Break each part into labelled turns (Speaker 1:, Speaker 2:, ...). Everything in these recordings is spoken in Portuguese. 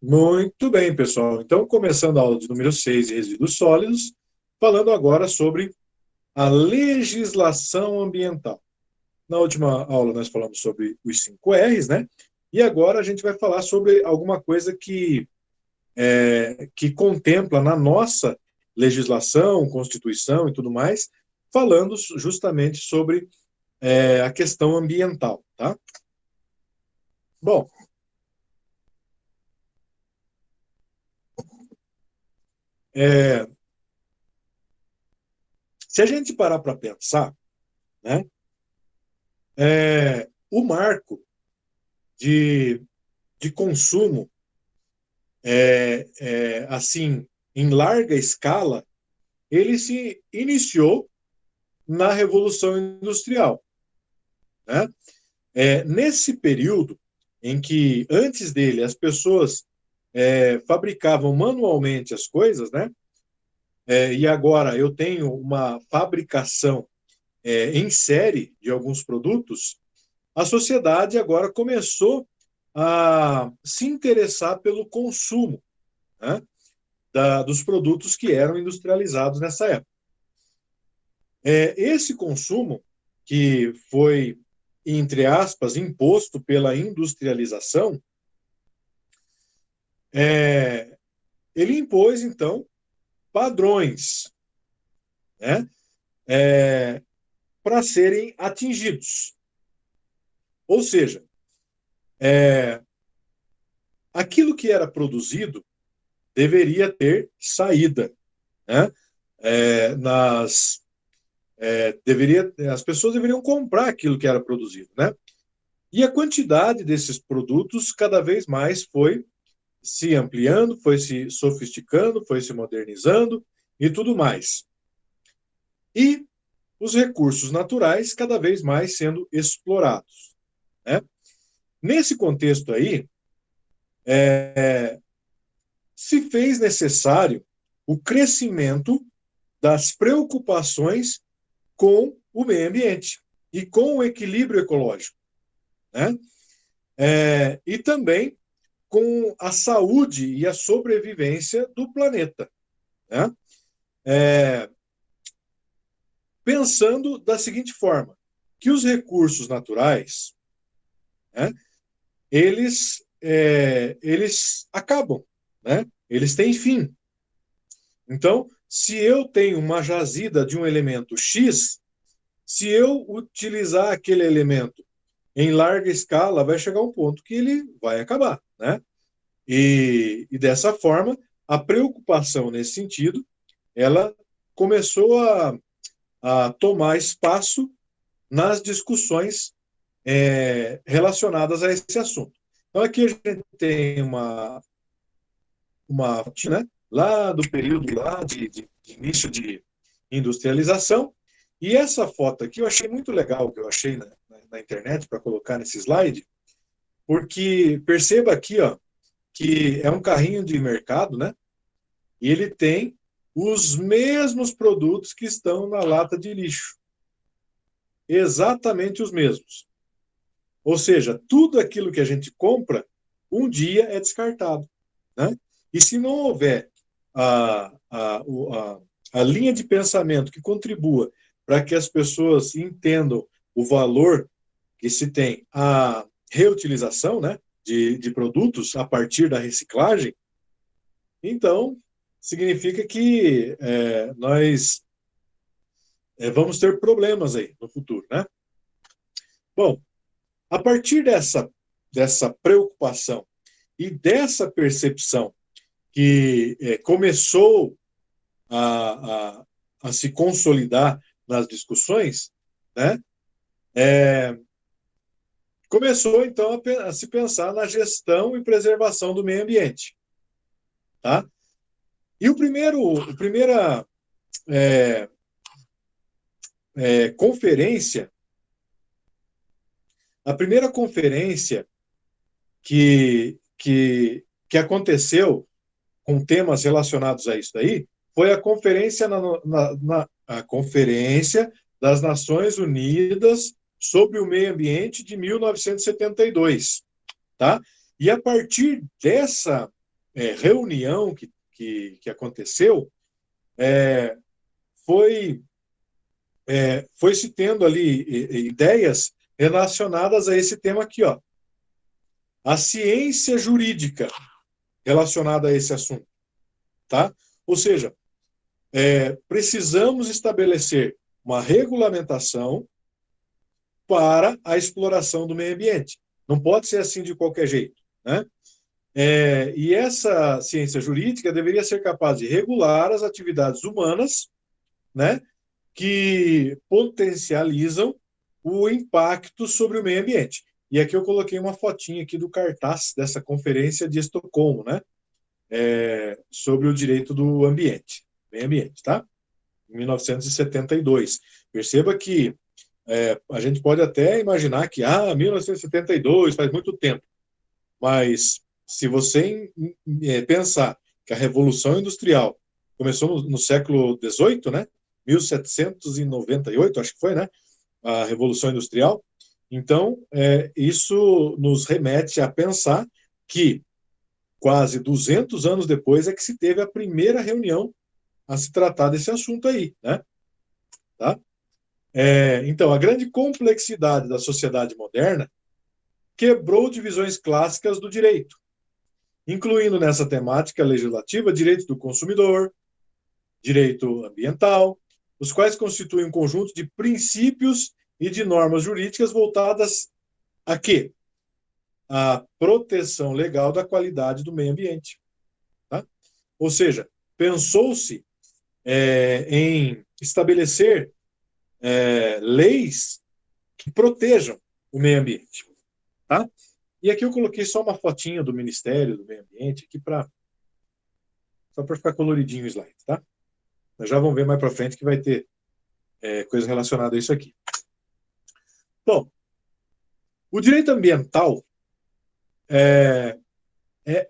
Speaker 1: Muito bem, pessoal. Então, começando a aula de número 6 de resíduos sólidos, falando agora sobre a legislação ambiental. Na última aula nós falamos sobre os 5 R's, né? E agora a gente vai falar sobre alguma coisa que contempla na nossa legislação, Constituição e tudo mais, falando justamente sobre a questão ambiental, tá? Bom, é, se a gente parar para pensar, né, o marco de, de consumo, assim, em larga escala, ele se iniciou na Revolução Industrial, né? Nesse período em que, antes dele, as pessoas fabricavam manualmente as coisas, né? E agora eu tenho uma fabricação em série de alguns produtos, a sociedade agora começou a se interessar pelo consumo, né, dos produtos que eram industrializados nessa época. Esse consumo, que foi, entre aspas, imposto pela industrialização, ele impôs, então, padrões, né, para serem atingidos. Ou seja, aquilo que era produzido deveria ter saída, né? Nas as pessoas deveriam comprar aquilo que era produzido, né? E a quantidade desses produtos cada vez mais foi se ampliando, foi se sofisticando, foi se modernizando e tudo mais. E os recursos naturais cada vez mais sendo explorados, né? Nesse contexto aí, se fez necessário o crescimento das preocupações com o meio ambiente e com o equilíbrio ecológico, né? E também com a saúde e a sobrevivência do planeta, né? Pensando da seguinte forma, que os recursos naturais, né, eles acabam, né? Eles têm fim. Então, se eu tenho uma jazida de um elemento X, se eu utilizar aquele elemento em larga escala, vai chegar um ponto que ele vai acabar, né? E dessa forma, a preocupação nesse sentido, ela começou a tomar espaço nas discussões relacionadas a esse assunto. Então, aqui a gente tem uma né, lá do período lá de início de industrialização, e essa foto aqui eu achei muito legal, que eu achei na internet para colocar nesse slide, porque perceba aqui, ó, que é um carrinho de mercado, né? E ele tem os mesmos produtos que estão na lata de lixo. Exatamente os mesmos. Ou seja, tudo aquilo que a gente compra, um dia é descartado, né? E se não houver a linha de pensamento que contribua para que as pessoas entendam o valor que se tem a reutilização, né, de produtos a partir da reciclagem, então significa que nós vamos ter problemas aí no futuro, né? Bom, a partir dessa preocupação e dessa percepção que começou a, a, a se consolidar nas discussões, né? Começou então a se pensar na gestão e preservação do meio ambiente, tá? E a primeira é, conferência, a primeira conferência que aconteceu com temas relacionados a isso daí foi a conferência, a conferência das Nações Unidas sobre o Meio Ambiente de 1972, tá? E a partir reunião que aconteceu, foi se tendo ali ideias relacionadas a esse tema aqui, ó, a ciência jurídica relacionada a esse assunto, tá? Ou seja, precisamos estabelecer uma regulamentação para a exploração do meio ambiente. Não pode ser assim de qualquer jeito, né? E essa ciência jurídica deveria ser capaz de regular as atividades humanas, né, que potencializam o impacto sobre o meio ambiente. E aqui eu coloquei uma fotinha aqui do cartaz dessa conferência de Estocolmo, né, sobre o direito do ambiente, meio ambiente, tá? Em 1972. Perceba que a gente pode até imaginar que 1972 faz muito tempo, mas se você pensar que a Revolução Industrial começou no século XVIII, né? 1798, acho que foi, né? A Revolução Industrial. Então, isso nos remete a pensar que quase 200 anos depois é que se teve a primeira reunião a se tratar desse assunto aí, né? Tá? Então, a grande complexidade da sociedade moderna quebrou divisões clássicas do direito, incluindo nessa temática legislativa direito do consumidor, direito ambiental, os quais constituem um conjunto de princípios e de normas jurídicas voltadas a quê? A proteção legal da qualidade do meio ambiente. Tá? Ou seja, pensou-se em estabelecer leis que protejam o meio ambiente. Tá? E aqui eu coloquei só uma fotinha do Ministério do Meio Ambiente, aqui só para ficar coloridinho o slide, tá? Nós já vamos ver mais para frente que vai ter coisa relacionada a isso aqui. Bom, o direito ambiental,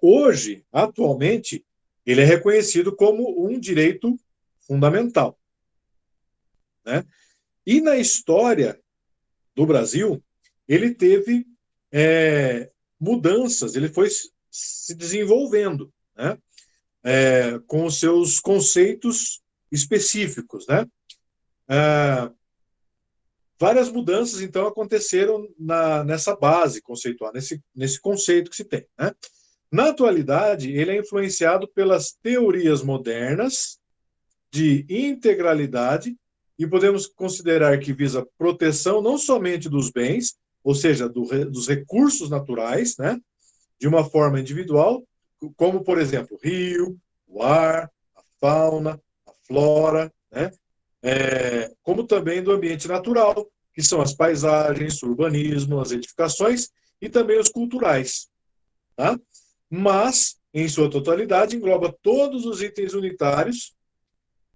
Speaker 1: hoje, atualmente, ele é reconhecido como um direito fundamental, né? E na história do Brasil, ele teve mudanças, ele foi se desenvolvendo, né? Com os seus conceitos específicos, né? Várias mudanças, então, aconteceram nessa base conceitual, nesse conceito que se tem, né? Na atualidade, ele é influenciado pelas teorias modernas de integralidade e podemos considerar que visa proteção não somente dos bens, ou seja, dos recursos naturais, né, de uma forma individual, como, por exemplo, o rio, o ar, a fauna, a flora, né, como também do ambiente natural, que são as paisagens, o urbanismo, as edificações e também os culturais. Tá? Mas, em sua totalidade, engloba todos os itens unitários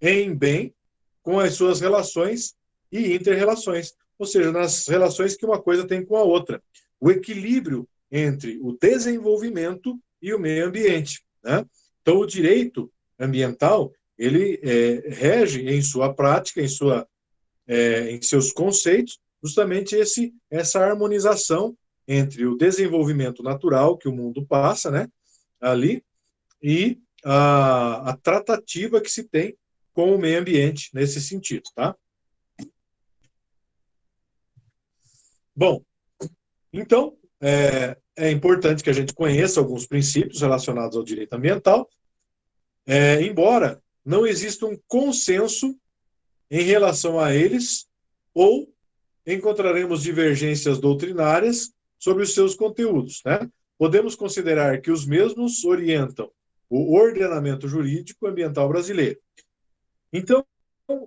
Speaker 1: em bem com as suas relações e inter-relações, ou seja, nas relações que uma coisa tem com a outra. O equilíbrio entre o desenvolvimento e o meio ambiente. Né? Então, o direito ambiental, ele rege em sua prática, em seus conceitos, justamente essa harmonização entre o desenvolvimento natural que o mundo passa, né, ali, e a tratativa que se tem com o meio ambiente nesse sentido, tá? Bom, então, é importante que a gente conheça alguns princípios relacionados ao direito ambiental, embora não exista um consenso em relação a eles, ou encontraremos divergências doutrinárias sobre os seus conteúdos, né? Podemos considerar que os mesmos orientam o ordenamento jurídico ambiental brasileiro. Então,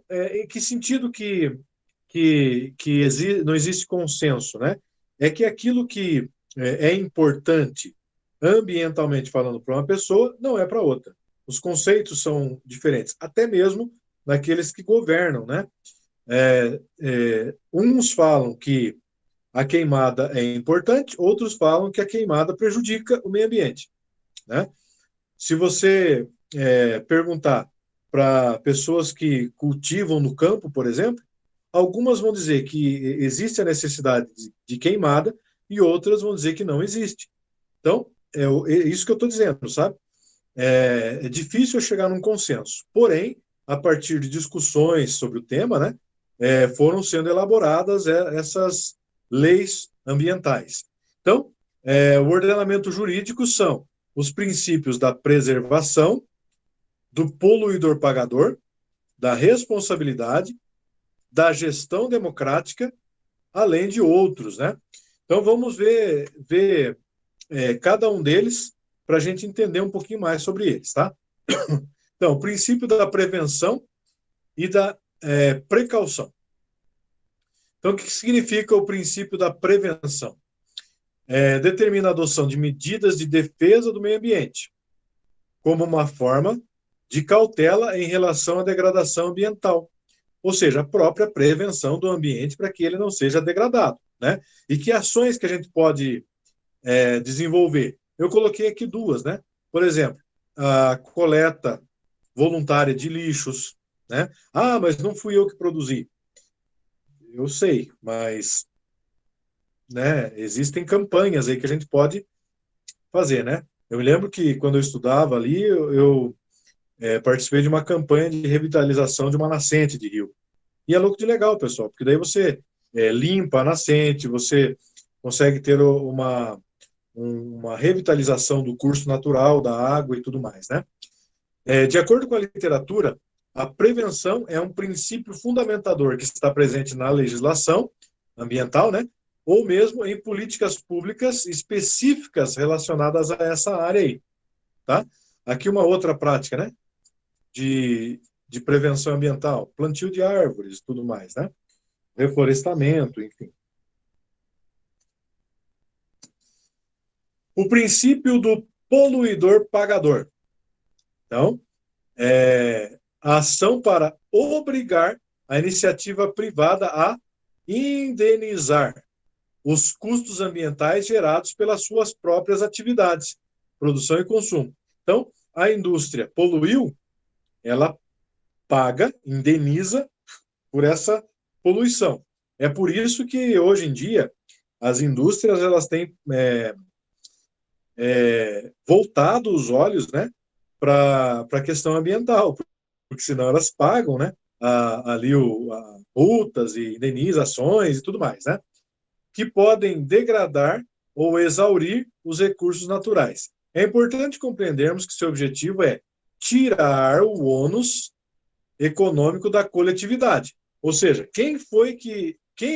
Speaker 1: em que sentido que não existe consenso, né? É que aquilo que é importante ambientalmente falando para uma pessoa não é para outra. Os conceitos são diferentes, até mesmo naqueles que governam, né? Uns falam que a queimada é importante, outros falam que a queimada prejudica o meio ambiente, né? Se você perguntar para pessoas que cultivam no campo, por exemplo, algumas vão dizer que existe a necessidade de queimada e outras vão dizer que não existe. Então, é isso que eu estou dizendo, sabe? é difícil chegar num consenso. Porém, a partir de discussões sobre o tema, né, foram sendo elaboradas essas leis ambientais. Então, o ordenamento jurídico são os princípios da preservação, do poluidor pagador, da responsabilidade, da gestão democrática, além de outros, né? Então, vamos ver cada um deles para a gente entender um pouquinho mais sobre eles, tá? Então, o princípio da prevenção e da precaução. Então, o que significa o princípio da prevenção? Determina a adoção de medidas de defesa do meio ambiente, como uma forma de cautela em relação à degradação ambiental, ou seja, a própria prevenção do ambiente para que ele não seja degradado, né? E que ações que a gente pode desenvolver? Eu coloquei aqui duas, né? Por exemplo, a coleta voluntária de lixos, né? Ah, mas não fui eu que produzi. Eu sei, mas, né, existem campanhas aí que a gente pode fazer, né? Eu me lembro que quando eu estudava ali, eu participei de uma campanha de revitalização de uma nascente de rio. E é louco de legal, pessoal, porque daí você limpa a nascente, você consegue ter uma revitalização do curso natural da água e tudo mais, né? De acordo com a literatura, a prevenção é um princípio fundamentador que está presente na legislação ambiental, né? Ou mesmo em políticas públicas específicas relacionadas a essa área aí, tá? Aqui uma outra prática, né? De prevenção ambiental, plantio de árvores, tudo mais, né? Reflorestamento, enfim. O princípio do poluidor pagador. Então, a ação para obrigar a iniciativa privada a indenizar os custos ambientais gerados pelas suas próprias atividades, produção e consumo. Então, a indústria poluiu, ela paga, indeniza por essa poluição. É por isso que, hoje em dia, as indústrias elas têm voltado os olhos, né, para a questão ambiental, porque senão elas pagam, né, ali multas e indenizações e tudo mais, né, que podem degradar ou exaurir os recursos naturais. É importante compreendermos que seu objetivo é tirar o ônus econômico da coletividade. Ou seja, quem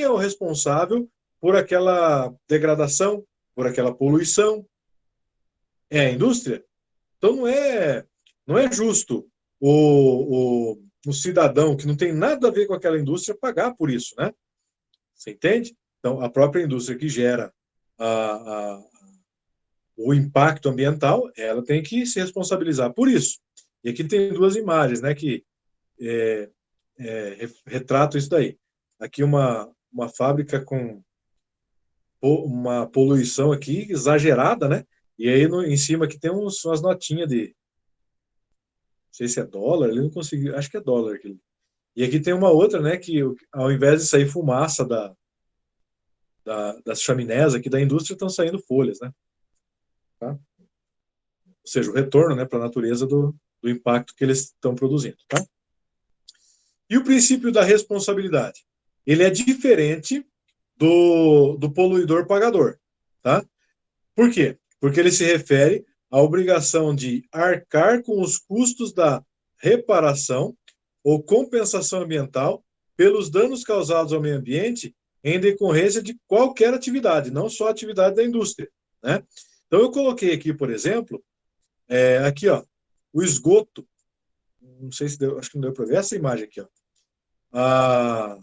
Speaker 1: é o responsável por aquela degradação, por aquela poluição? É a indústria? Então não é justo o cidadão que não tem nada a ver com aquela indústria pagar por isso, né? Você entende? Então, a própria indústria que gera o impacto ambiental, ela tem que se responsabilizar por isso. E aqui tem duas imagens, né, que retratam isso daí. Aqui uma fábrica com uma poluição aqui exagerada, né? E aí em cima aqui tem umas notinhas de, não sei se é dólar, ele não conseguiu, acho que é dólar aqui. E aqui tem uma outra, né, que ao invés de sair fumaça das chaminés aqui da indústria, estão saindo folhas, né? Tá? Ou seja, o retorno, né, para a natureza do impacto que eles estão produzindo, tá? E o princípio da responsabilidade? Ele é diferente do poluidor pagador, tá? Por quê? Porque ele se refere à obrigação de arcar com os custos da reparação ou compensação ambiental pelos danos causados ao meio ambiente em decorrência de qualquer atividade, não só a atividade da indústria, né? Então eu coloquei aqui, por exemplo, aqui, ó, o esgoto, não sei se deu, acho que não deu para ver essa imagem aqui, ó.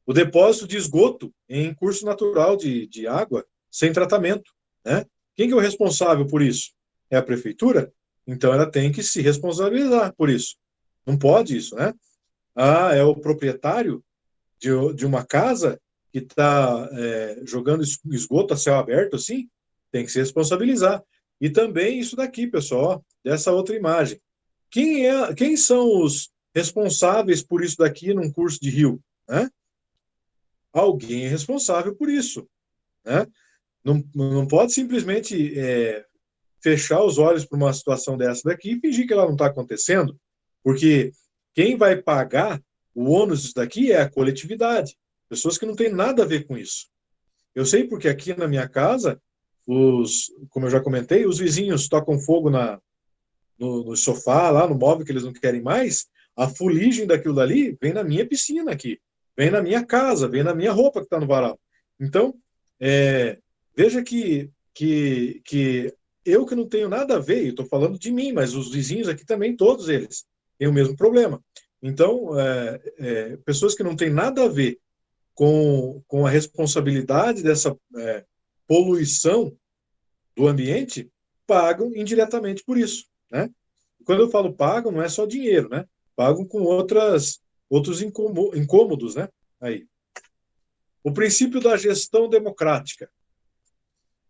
Speaker 1: O depósito de esgoto em curso natural de água sem tratamento, né? Quem que é o responsável por isso? É a prefeitura? Então ela tem que se responsabilizar por isso. Não pode isso, né? É o proprietário de uma casa que está jogando esgoto a céu aberto, assim, tem que se responsabilizar. E também isso daqui, pessoal, ó, dessa outra imagem. Quem são os responsáveis por isso daqui num curso de rio? Né? Alguém é responsável por isso. Né? Não pode simplesmente fechar os olhos para uma situação dessa daqui e fingir que ela não está acontecendo, porque quem vai pagar o ônus disso daqui é a coletividade, pessoas que não têm nada a ver com isso. Eu sei porque aqui na minha casa, como eu já comentei, os vizinhos tocam fogo no sofá, lá no móvel que eles não querem mais, a fuligem daquilo dali vem na minha piscina aqui, vem na minha casa, vem na minha roupa que está no varal. Então, veja que eu que não tenho nada a ver, eu estou falando de mim, mas os vizinhos aqui também, todos eles, têm o mesmo problema. Então, pessoas que não têm nada a ver com a responsabilidade dessa poluição do ambiente, pagam indiretamente por isso, né? Quando eu falo pagam, não é só dinheiro, né? Pagam com outros incômodos, né? Aí. O princípio da gestão democrática.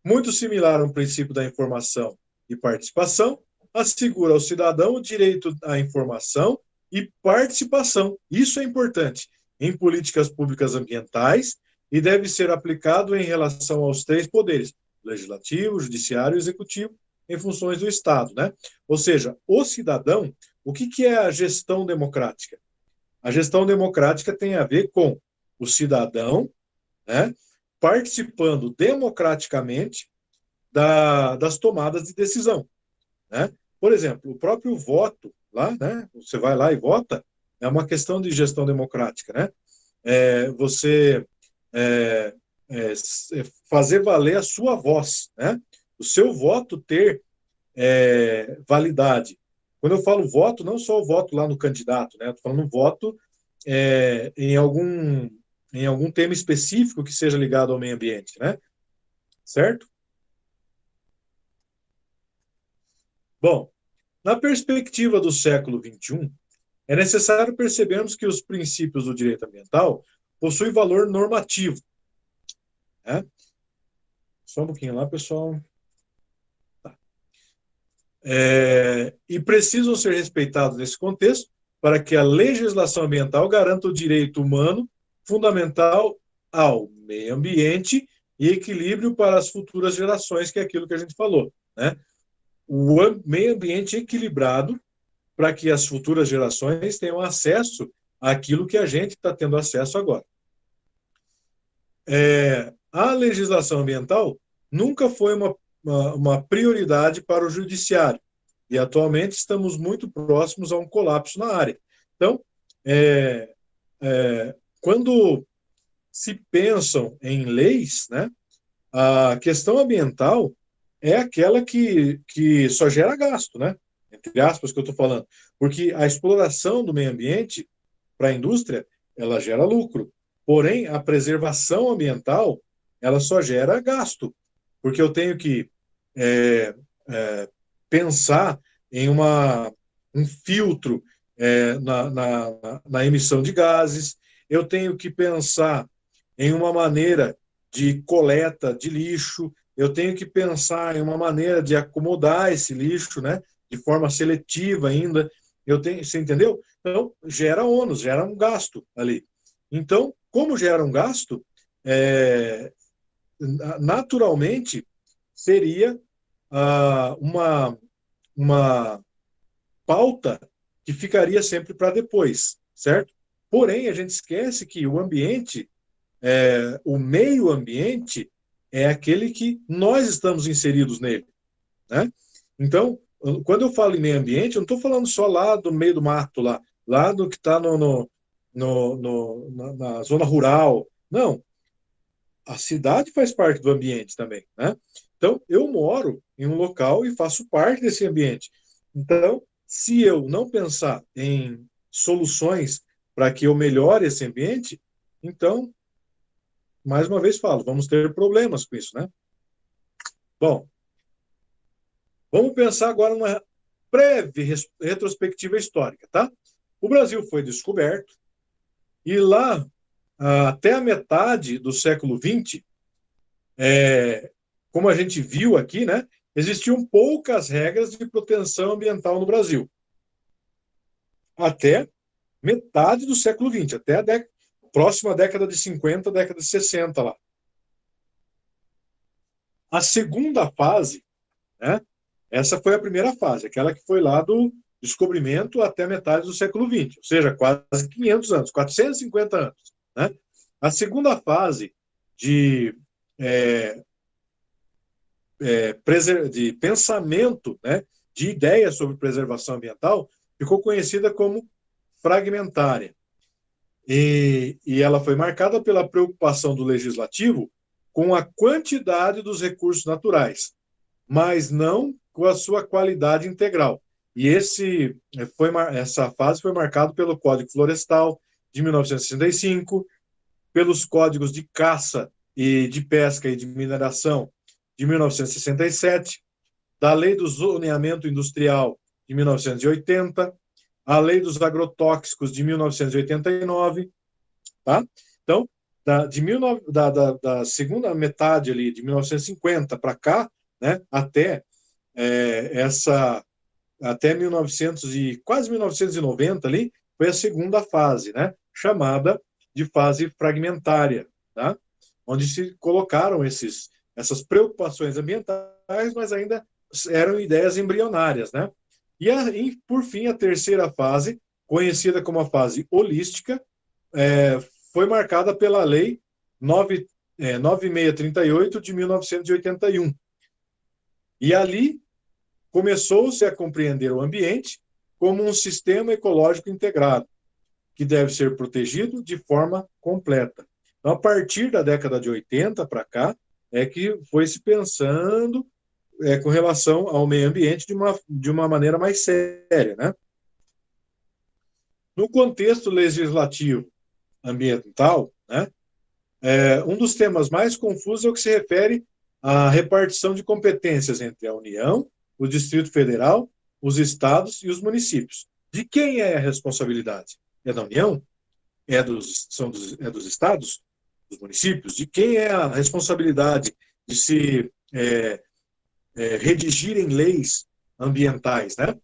Speaker 1: Muito similar ao princípio da informação e participação, assegura ao cidadão o direito à informação e participação. Isso é importante em políticas públicas ambientais e deve ser aplicado em relação aos três poderes, legislativo, judiciário e executivo, em funções do Estado, né? Ou seja, o cidadão, o que é a gestão democrática? A gestão democrática tem a ver com o cidadão, né, participando democraticamente das tomadas de decisão, né? Por exemplo, o próprio voto lá, né? Você vai lá e vota, é uma questão de gestão democrática, né? Você fazer valer a sua voz, né? O seu voto ter validade. Quando eu falo voto, não só o voto lá no candidato, né? Estou falando voto em algum tema específico que seja ligado ao meio ambiente, né? Certo? Bom, na perspectiva do século XXI, é necessário percebermos que os princípios do direito ambiental possuem valor normativo. Né? Só um pouquinho lá, pessoal. Tá. E precisam ser respeitados nesse contexto para que a legislação ambiental garanta o direito humano fundamental ao meio ambiente e equilíbrio para as futuras gerações, que é aquilo que a gente falou. Né? O meio ambiente equilibrado para que as futuras gerações tenham acesso àquilo que a gente está tendo acesso agora. A legislação ambiental nunca foi uma prioridade para o judiciário e atualmente estamos muito próximos a um colapso na área. Então, quando se pensam em leis, né, a questão ambiental é aquela que só gera gasto, né? Entre aspas que eu estou falando. Porque a exploração do meio ambiente para a indústria, ela gera lucro. Porém, a preservação ambiental, ela só gera gasto. Porque eu tenho que pensar em um filtro na emissão de gases, eu tenho que pensar em uma maneira de coleta de lixo, eu tenho que pensar em uma maneira de acomodar esse lixo, né, de forma seletiva ainda. Você entendeu? Então, gera ônus, gera um gasto ali. Então, como gera um gasto, naturalmente seria uma pauta que ficaria sempre para depois, certo? Porém, a gente esquece que o ambiente, o meio ambiente, é aquele que nós estamos inseridos nele, né? Então, quando eu falo em meio ambiente, eu não estou falando só lá do meio do mato, lá do que está na zona rural. Não, a cidade faz parte do ambiente também, né? Então, eu moro em um local e faço parte desse ambiente. Então, se eu não pensar em soluções para que eu melhore esse ambiente, então, mais uma vez falo, vamos ter problemas com isso, né? Bom, vamos pensar agora numa breve retrospectiva histórica, tá? O Brasil foi descoberto e lá, até a metade do século XX, como a gente viu aqui, né, existiam poucas regras de proteção ambiental no Brasil. Até metade do século XX, até a próxima década de 50, década de 60 lá. A segunda fase, né, Essa foi a primeira fase, aquela que foi lá do descobrimento até metade do século XX, ou seja, quase 500 anos, 450 anos. Né? A segunda fase de, é, de pensamento, né, de ideias sobre preservação ambiental, ficou conhecida como fragmentária. E ela foi marcada pela preocupação do legislativo com a quantidade dos recursos naturais, mas não com a sua qualidade integral. E essa fase foi marcada pelo Código Florestal de 1965, pelos códigos de caça e de pesca e de mineração de 1967, da Lei do Zoneamento Industrial de 1980, a Lei dos Agrotóxicos de 1989, tá? Então, da segunda metade ali de 1950 para cá, né, até 1900 e quase 1990 ali, foi a segunda fase, né, chamada de fase fragmentária, tá? Onde se colocaram essas preocupações ambientais, mas ainda eram ideias embrionárias, né? E por fim, a terceira fase, conhecida como a fase holística, foi marcada pela Lei 9638 de 1981. E ali começou-se a compreender o ambiente como um sistema ecológico integrado, que deve ser protegido de forma completa. Então, a partir da década de 80 para cá, é que foi se pensando com relação ao meio ambiente de uma maneira mais séria, né? No contexto legislativo ambiental, né, um dos temas mais confusos é o que se refere à repartição de competências entre a União, o Distrito Federal, os estados e os municípios. De quem é a responsabilidade? É da União? É dos estados? Dos municípios? De quem é a responsabilidade de se redigirem leis ambientais, né?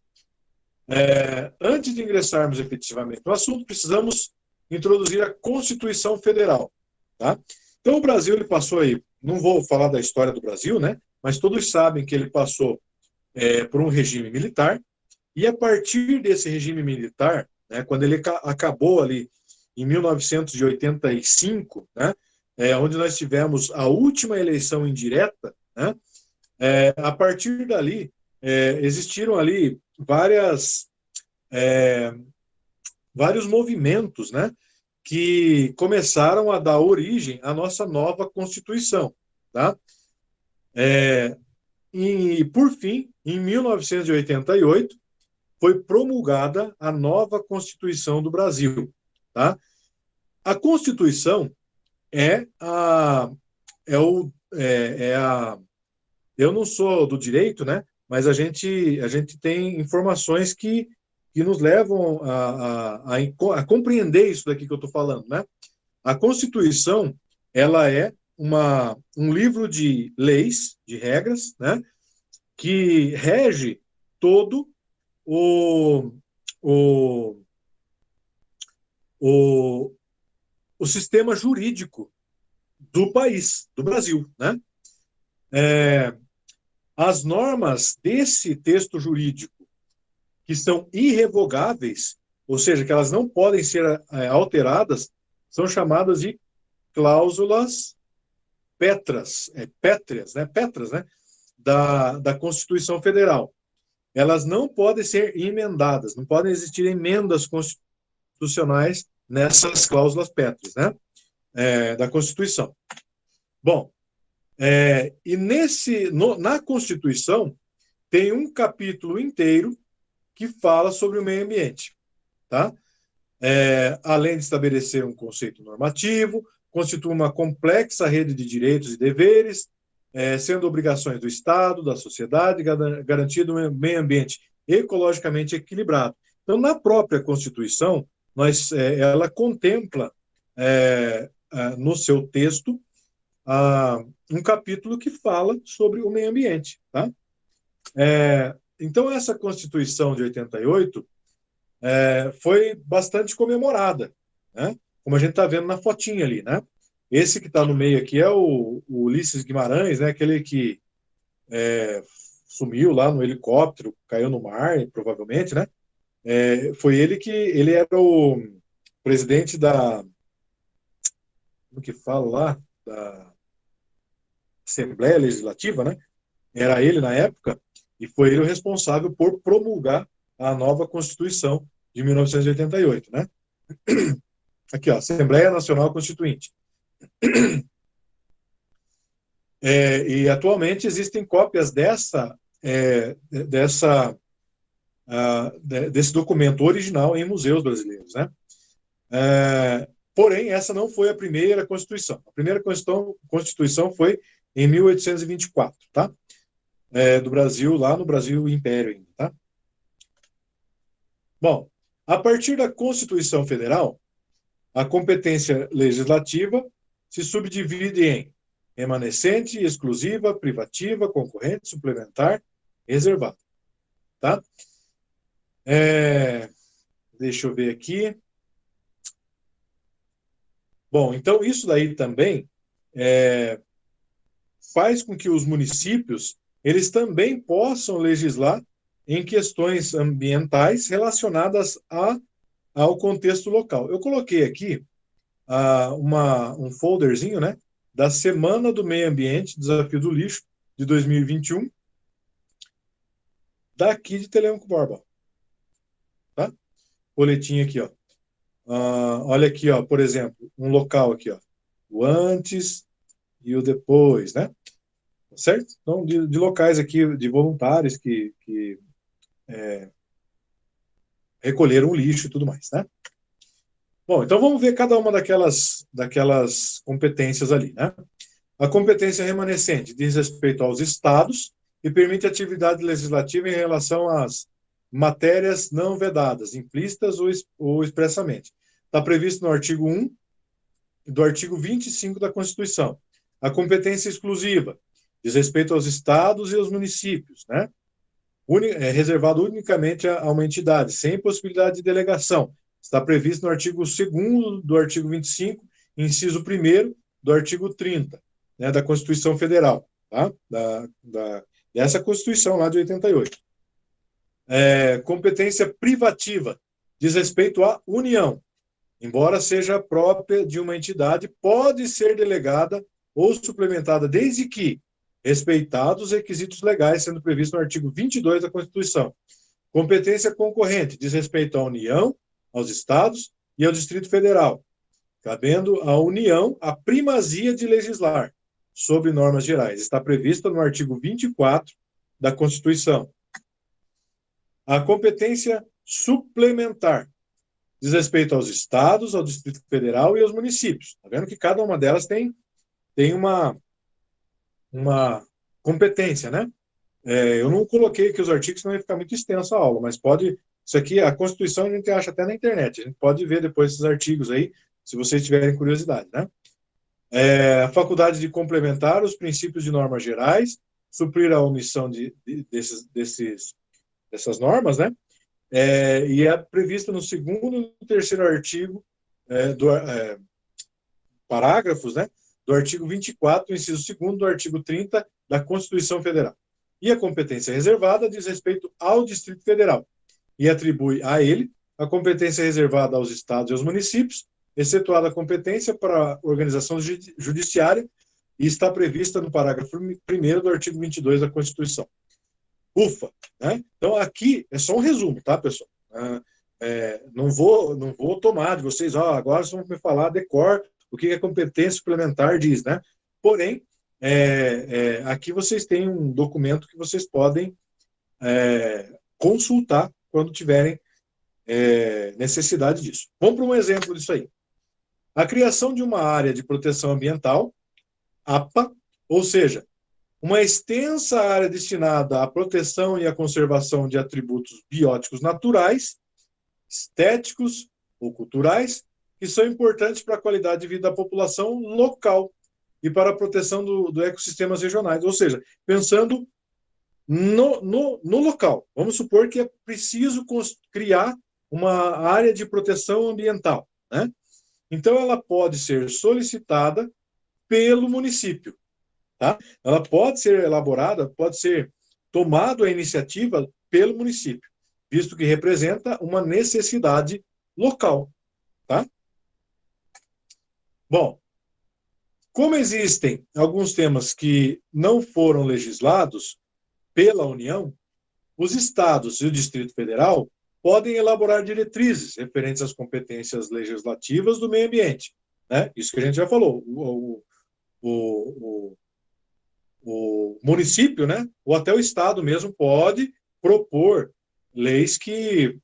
Speaker 1: Antes de ingressarmos efetivamente no assunto, precisamos introduzir a Constituição Federal. Tá? Então, o Brasil ele passou aí, não vou falar da história do Brasil, né? Mas todos sabem que ele passou por um regime militar, e a partir desse regime militar, né, quando ele acabou ali em 1985, né, onde nós tivemos a última eleição indireta, né, a partir dali existiram ali vários movimentos, né, que começaram a dar origem à nossa nova Constituição. Tá? E, por fim, em 1988, foi promulgada a nova Constituição do Brasil. Tá? A Constituição eu não sou do direito, né? Mas a gente tem informações que nos levam a compreender isso daqui que eu estou falando, né? A Constituição, ela é um livro de leis, de regras, né? Que rege todo o, o, o, o sistema jurídico do país, do Brasil, né? As normas desse texto jurídico, que são irrevogáveis, ou seja, que elas não podem ser alteradas, são chamadas de cláusulas pétreas, né, da Constituição Federal. Elas não podem ser emendadas, não podem existir emendas constitucionais nessas cláusulas pétreas, né, da Constituição. Bom, e na Constituição tem um capítulo inteiro que fala sobre o meio ambiente, tá? Além de estabelecer um conceito normativo, constitui uma complexa rede de direitos e deveres, sendo obrigações do Estado, da sociedade, garantido um meio ambiente ecologicamente equilibrado. Então, na própria Constituição, ela contempla no seu texto um capítulo que fala sobre o meio ambiente, tá? Então, essa Constituição de 88 foi bastante comemorada, né? Como a gente está vendo na fotinha ali, né? Esse que está no meio aqui é o Ulisses Guimarães, né? Aquele que sumiu lá no helicóptero, caiu no mar, provavelmente, né? Foi ele era o presidente da, como que fala lá, da Assembleia Legislativa, né? Era ele na época, e foi ele o responsável por promulgar a nova Constituição de 1988, né? Aqui, ó, Assembleia Nacional Constituinte. E atualmente existem cópias desse documento original em museus brasileiros, né? Porém, essa não foi a primeira Constituição. A primeira Constituição foi em 1824, tá? Do Brasil, lá no Brasil Império ainda, tá? Bom, a partir da Constituição Federal, a competência legislativa se subdivide em remanescente, exclusiva, privativa, concorrente, suplementar, reservada, tá? Deixa eu ver aqui. Bom, então isso daí também faz com que os municípios eles também possam legislar em questões ambientais relacionadas ao contexto local. Eu coloquei aqui um folderzinho, né, da Semana do Meio Ambiente, Desafio do Lixo, de 2021, daqui de Telêmaco Borba. Tá? Boletim aqui, ó. Olha aqui, ó, por exemplo, um local aqui, ó, o antes e o depois, né? Certo? Então, de locais aqui, de voluntários que recolheram o lixo e tudo mais, né? Bom, então vamos ver cada uma daquelas competências ali, né? A competência remanescente diz respeito aos estados e permite atividade legislativa em relação às matérias não vedadas, implícitas ou expressamente. Está previsto no artigo 1 do artigo 25 da Constituição. A competência exclusiva diz respeito aos estados e aos municípios, né? Reservado unicamente a uma entidade, sem possibilidade de delegação. Está previsto no artigo 2º do artigo 25, inciso 1º do artigo 30, né, da Constituição Federal, tá? Dessa Constituição lá de 88. Competência privativa diz respeito à União. Embora seja própria de uma entidade, pode ser delegada ou suplementada desde que respeitados os requisitos legais, sendo previsto no artigo 22 da Constituição. Competência concorrente diz respeito à União, aos Estados e ao Distrito Federal, cabendo à União a primazia de legislar sobre normas gerais. Está prevista no artigo 24 da Constituição. A competência suplementar diz respeito aos Estados, ao Distrito Federal e aos municípios. Está vendo que cada uma delas tem uma competência, né? Eu não coloquei aqui os artigos, senão vai ficar muito extensa a aula, mas pode... Isso aqui, a Constituição, a gente acha até na internet. A gente pode ver depois esses artigos aí, se vocês tiverem curiosidade, né? A faculdade de complementar os princípios de normas gerais, suprir a omissão dessas normas, né? E é prevista no 2º e no 3º artigo, parágrafos, né? Do artigo 24, inciso 2º do artigo 30 da Constituição Federal. E a competência reservada diz respeito ao Distrito Federal e atribui a ele a competência reservada aos estados e aos municípios, excetuada a competência para a organização judiciária, e está prevista no parágrafo 1º do artigo 22 da Constituição. Ufa! Né? Então, aqui é só um resumo, tá, pessoal? Não vou tomar de vocês, agora vocês vão me falar decor o que a competência suplementar diz, né? Porém, aqui vocês têm um documento que vocês podem consultar quando tiverem necessidade disso. Vamos para um exemplo disso aí. A criação de uma área de proteção ambiental, APA, ou seja, uma extensa área destinada à proteção e à conservação de atributos bióticos naturais, estéticos ou culturais, que são importantes para a qualidade de vida da população local e para a proteção do ecossistemas regionais. Ou seja, pensando no local. Vamos supor que é preciso criar uma área de proteção ambiental, né? Então, ela pode ser solicitada pelo município, tá? Ela pode ser elaborada, pode ser tomado a iniciativa pelo município, visto que representa uma necessidade local, tá? Bom, como existem alguns temas que não foram legislados pela União, os estados e o Distrito Federal podem elaborar diretrizes referentes às competências legislativas do meio ambiente, né? Isso que a gente já falou. O, o município, né, ou até o estado mesmo, pode propor leis que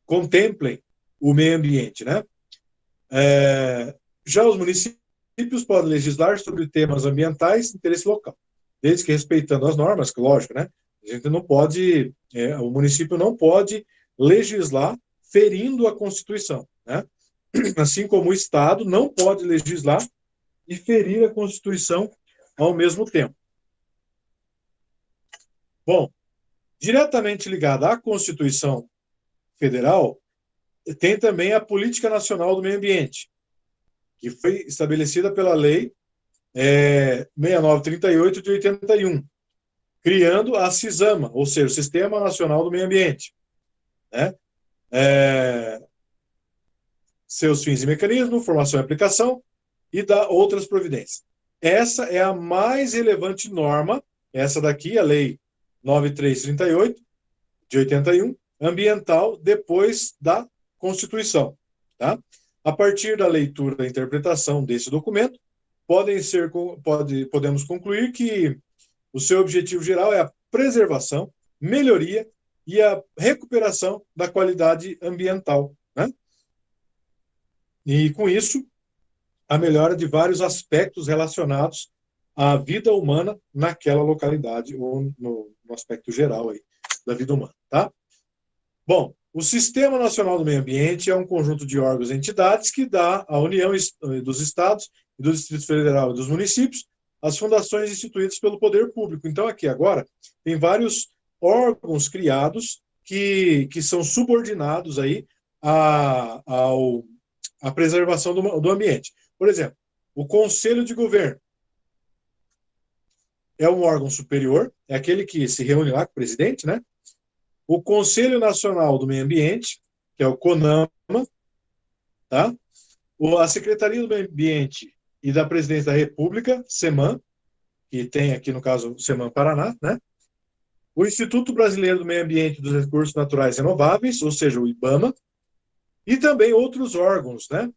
Speaker 1: contemplem o meio ambiente, né? Já os municípios podem legislar sobre temas ambientais de interesse local, desde que respeitando as normas, que lógico, né? A gente não pode, o município não pode legislar ferindo a Constituição, né? Assim como o Estado não pode legislar e ferir a Constituição ao mesmo tempo. Bom, diretamente ligada à Constituição Federal, tem também a Política Nacional do Meio Ambiente, que foi estabelecida pela Lei 6938 de 81, criando a CISAMA, ou seja, o Sistema Nacional do Meio Ambiente, né? Seus fins e mecanismos, formação e aplicação, e da outras providências. Essa é a mais relevante norma, essa daqui, a Lei 9338, de 81, ambiental, depois da Constituição. Tá? A partir da leitura e interpretação desse documento, podemos concluir que o seu objetivo geral é a preservação, melhoria e a recuperação da qualidade ambiental, né? E, com isso, a melhora de vários aspectos relacionados à vida humana naquela localidade, ou no aspecto geral aí da vida humana, tá? Bom, o Sistema Nacional do Meio Ambiente é um conjunto de órgãos e entidades que dá à União dos Estados e do Distrito Federal e dos municípios as fundações instituídas pelo poder público. Então, aqui agora, tem vários órgãos criados que são subordinados aí à preservação do ambiente. Por exemplo, o Conselho de Governo é um órgão superior, é aquele que se reúne lá com o presidente, né? O Conselho Nacional do Meio Ambiente, que é o CONAMA, tá? A Secretaria do Meio Ambiente e da Presidência da República, SEMAN, que tem aqui, no caso, o SEMAN Paraná, né? O Instituto Brasileiro do Meio Ambiente e dos Recursos Naturais Renováveis, ou seja, o IBAMA, e também outros órgãos, né?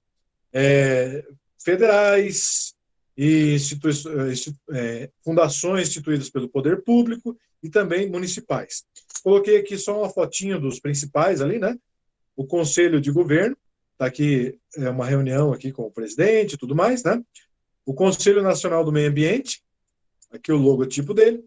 Speaker 1: Federais e fundações instituídas pelo poder público e também municipais. Coloquei aqui só uma fotinho dos principais ali, né? O Conselho de Governo, está aqui, é uma reunião aqui com o presidente e tudo mais, né? O Conselho Nacional do Meio Ambiente, aqui o logotipo dele.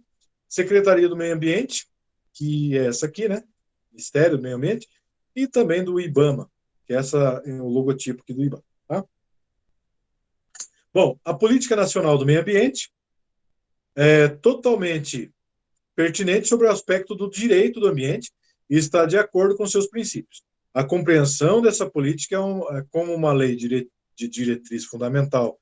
Speaker 1: Secretaria do Meio Ambiente, que é essa aqui, né? Ministério do Meio Ambiente, e também do IBAMA, que essa é o logotipo aqui do IBAMA, tá? Bom, a Política Nacional do Meio Ambiente é totalmente pertinente sobre o aspecto do direito do ambiente e está de acordo com seus princípios. A compreensão dessa política é como uma lei de diretriz fundamental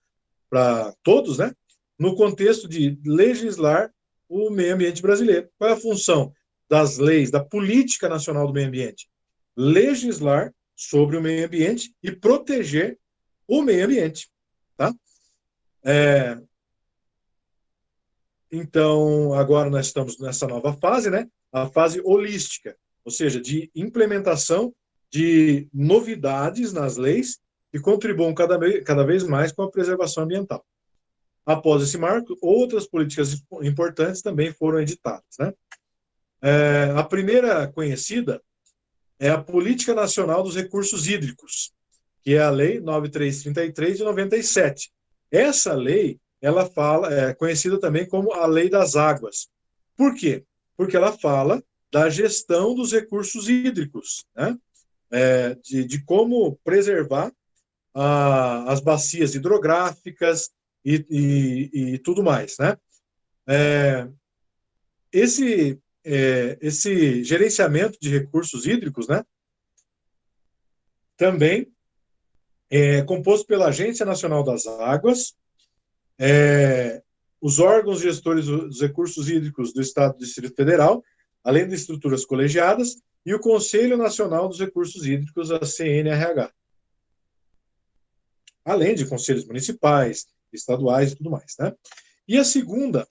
Speaker 1: para todos, né? No contexto de legislar o meio ambiente brasileiro. Qual é a função das leis, da Política Nacional do Meio Ambiente? Legislar sobre o meio ambiente e proteger o meio ambiente, tá? Então, agora nós estamos nessa nova fase, né? A fase holística, ou seja, de implementação de novidades nas leis que contribuam cada vez mais com a preservação ambiental. Após esse marco, outras políticas importantes também foram editadas, né? A primeira conhecida é a Política Nacional dos Recursos Hídricos, que é a Lei 9333 de 97. Essa lei, ela é conhecida também como a Lei das Águas. Por quê? Porque ela fala da gestão dos recursos hídricos, né? De como preservar as bacias hidrográficas e tudo mais, né? Esse gerenciamento de recursos hídricos, né, também é composto pela Agência Nacional das Águas, os órgãos gestores dos recursos hídricos do Estado do Distrito Federal, além de estruturas colegiadas, e o Conselho Nacional dos Recursos Hídricos, a CNRH. Além de conselhos municipais, estaduais e tudo mais, né? E a segunda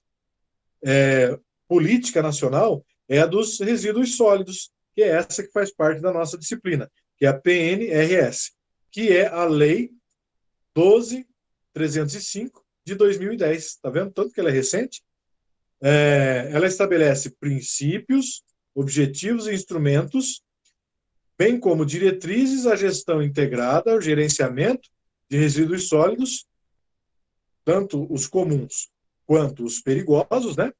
Speaker 1: política nacional é a dos resíduos sólidos, que é essa que faz parte da nossa disciplina, que é a PNRS, que é a Lei 12.305 de 2010. Está vendo? Tanto que ela é recente. Ela estabelece princípios, objetivos e instrumentos, bem como diretrizes à gestão integrada, ao gerenciamento de resíduos sólidos, tanto os comuns quanto os perigosos, né?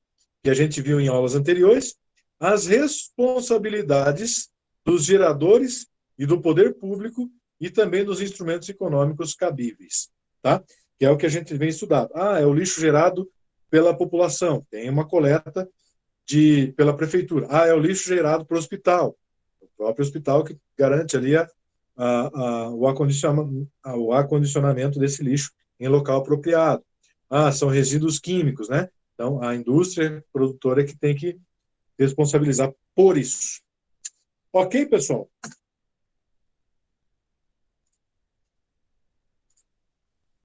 Speaker 1: Que a gente viu em aulas anteriores, as responsabilidades dos geradores e do poder público e também dos instrumentos econômicos cabíveis, tá? Que é o que a gente vem estudando. É o lixo gerado pela população, tem uma coleta pela prefeitura. É o lixo gerado pelo hospital, o próprio hospital que garante ali o acondicionamento desse lixo em local apropriado. São resíduos químicos, né? Então, a indústria produtora é que tem que responsabilizar por isso. Ok, pessoal?